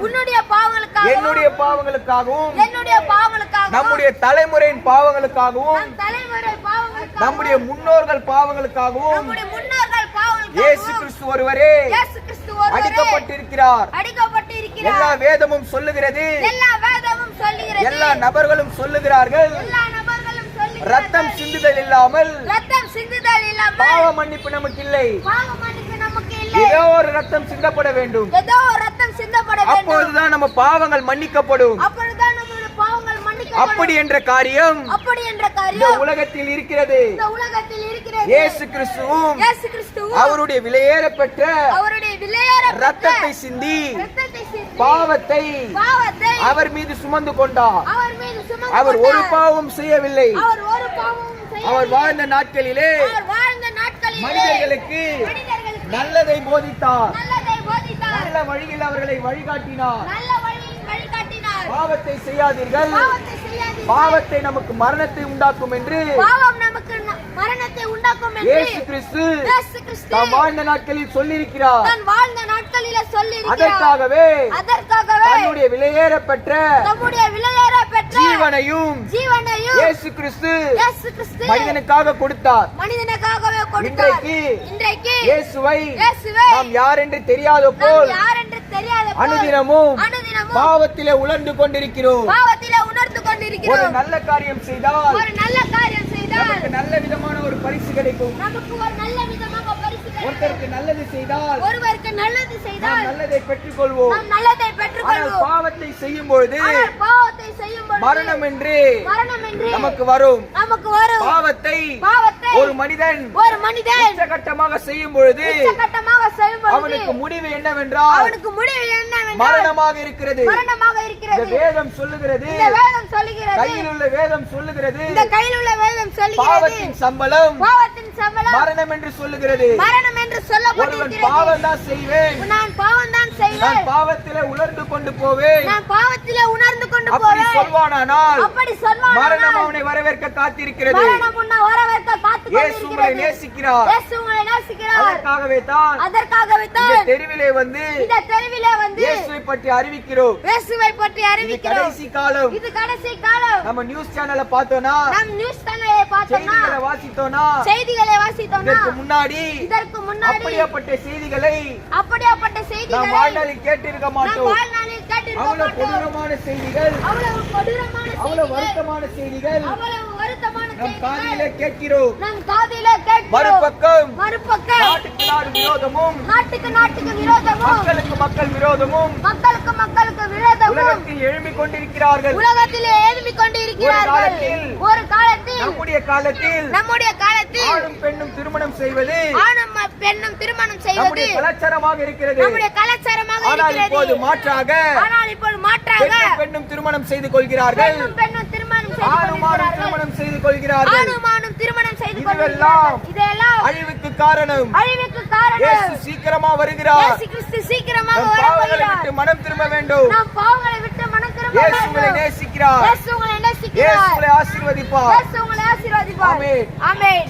உன்னுடைய பாவங்களுக்காகவும் என்னுடைய பாவங்களுக்காகவும் என்னுடைய பாவங்களுக்காகவும் நம்முடைய தலைமுறையின் பாவங்களுக்காகவும் நம் தலைமுறை பாவங்களுக்காகவும் நம்முடைய முன்னோர்கள் பாவங்களுக்காகவும் நம்முடைய முன்னோர்கள் பாவங்களுக்காகவும் இயேசு கிறிஸ்து ஒருவரே இயேசு கிறிஸ்து ஒருவரே அடிக்கப்பட்டிருக்கிறார். அடிக்கப்பட்டிருக்கிறார். எல்லா வேதமும் சொல்லுகிறது, எல்லா வேதமும் சொல்லுகிறது, எல்லா நபர்களும் சொல்லுகிறார்கள். எல்லா நபர்களும் சொல்லுகிறார்கள். ரத்தம் சிந்துதல் இல்லாமல் ரத்தம் சிந்துதல் இல்லாமல் பாவ மன்னிப்பு நமக்கு இல்லை. பாவ மன்னிப்பு நமக்கு இல்லை. ஏதோ ஒரு ரத்தம் சிந்தப்பட வேண்டும். ஏதோ ஒரு ரத்தம் சிந்தப்பட வேண்டும். அப்பொழுதுதான் நம்ம பாவங்கள் மன்னிக்கப்படும். அப்பொழுதுதான் நம்முடைய பாவங்கள் மன்னிக்கப்படும். அப்படி என்ற காரியம் இந்த காரியம் உலகத்தில் இருக்கிறது. இந்த உலகத்தில் இருக்கிறது. இயேசு கிறிஸ்துவும் அவருடைய விலையேறப்பட்ட ரத்தத்தை சிந்தி பாவத்தை அவர் மீது சுமந்து கொண்டார். அவர் ஒரு பாவம் செய்யவில்லை. அவர் வாழ்ந்த நாட்களிலே மனிதர்களுக்கு நல்லதை போதித்தார். நல்ல வழியில் அவர்களை வழிகாட்டினார். பாவத்தை செய்யாதீர்கள், பாவத்தை நமக்கு மரணத்தை உண்டாக்கும் என்று இயேசு கிறிஸ்து தாம் வாழ்ந்த நாட்களில் சொல்லியிருக்கிறார். அதற்காகவே தன்னுடைய விலையேறப்பட்ட ஜீவனையும் இயேசு கிறிஸ்து மனிதனுக்காக கொடுத்தார். இன்றைக்கு இயேசுவை நாம் யார் என்று தெரியாத போல் அனுதினமும் பாவத்திலே உணர்ந்து கொண்டிருக்கிறோம். ஒரு நல்ல காரியம் செய்தால் நமக்கு நல்ல விதமான ஒரு பரிசு கிடைக்கும். ஒருத்தருக்கு நல்லது செய்தால் நாம் நல்லதை பெற்றுக் கொள்வோம். ஆனால் பாவத்தை செய்யும் பொழுது மரணம் என்று நமக்கு வரும். பாவத்தை ஒரு மனிதன் உச்சகட்டமாக செய்யும் பொழுது அவனுக்கு முடிவு என்னவென்றால் மரணமாக இருக்கிறது. இந்த வேதம் சொல்லுகிறது, கையில் உள்ள வேதம் சொல்லுகிறது, பாவத்தின் சம்பளம் மரணம் என்று சொல்லுகிறது. ஒருவன் பாவம் தான் செய்வேன், நான் பாவத்திலே உணர்ந்து கொண்டு போவேன் அப்படி சொல்வானானால் மரணம் அவனை வரவேற்க காத்திருக்கிறது. இயேசு உங்களை நேசிக்கிறார். அதற்காகவே தான் இந்த தெருவிலே வந்து இயேசுவை பற்றி அறிவிக்கிறோம். இது கடைசி காலம். நம்ம நியூஸ் சேனலை பார்த்தோம்னா, செய்திகளை வாசித்தோம்னா இதற்கு முன்னாடி அப்படிப்பட்ட செய்திகளை நாம் வாழ்நாளில் கேட்டிருக்க மாட்டோம். அவ்வளவு கொடூரமான செய்திகள், அவ்வளவு வருத்தமான செய்திகள் நம் காதிலே கேட்கிறோம். மறுபக்கம் நாட்டுக்கு நாடு விரோதமும் மக்களுக்கு மக்கள் விரோதமும் உலகத்தில் எழும்பிக் கொண்டிருக்கிறார்கள். ஒரு காலத்தில் நம்முடைய காலத்தில் ஆணும் பெண்ணும் திருமணம் செய்வது நம்முடைய கலாச்சாரமாக இருக்கிறது. ஆனால் இப்போது மாற்றாக பெண்ணும் திருமணம் செய்து கொள்கிறார்கள். ஆணுமானும் திருமணம் செய்து கொள்கிறார்கள். இதெல்லாம் அழிவுக்கு காரணம். இயேசு சீக்கிரமா வருகிறார். நம் பாவங்களை விட்டு மனம் திரும்ப வேண்டும். இயேசு உங்களை நேசிக்கிறார். இயேசு உங்களை ஆசீர்வதிப்பார். ஆமென்.